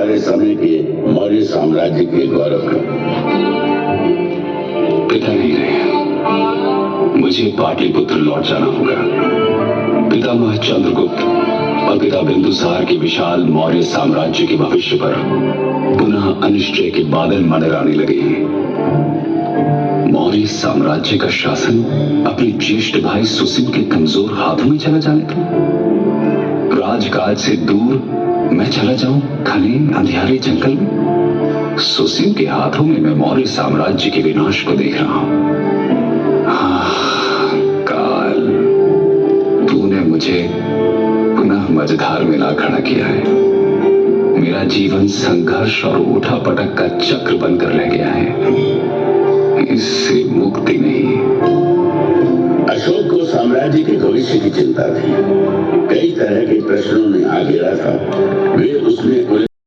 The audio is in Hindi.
हमारे समय के मौर्य साम्राज्य के गौरव का। पिता नहीं रहे, मुझे पाटलिपुत्र लौट जाना होगा। पितामह चंद्रगुप्त और पिता बिंदुसार के विशाल मौर्य साम्राज्य के भविष्य पर पुनः अनिश्चय के बादल मंडराने लगे हैं। मौर्य साम्राज्य का शासन अपने ज्येष्ठ भाई सुसिम के कमजोर हाथों में चला जाने दो। राजकाज से दूर मैं चला जाऊं घने अंधियारे जंगल में। सुसिम के हाथों में मैं मौर्य साम्राज्य के विनाश को देख रहा हूं। काल, तूने मुझे पुनः मझधार में ला खड़ा किया है। मेरा जीवन संघर्ष और उठापटक का चक्र बनकर रह गया है। इससे मुक्ति नहीं। अशोक को साम्राज्य के भविष्य की चिंता थी। कई तरह के प्रश्नों ने आ घेरा था। वे उसमें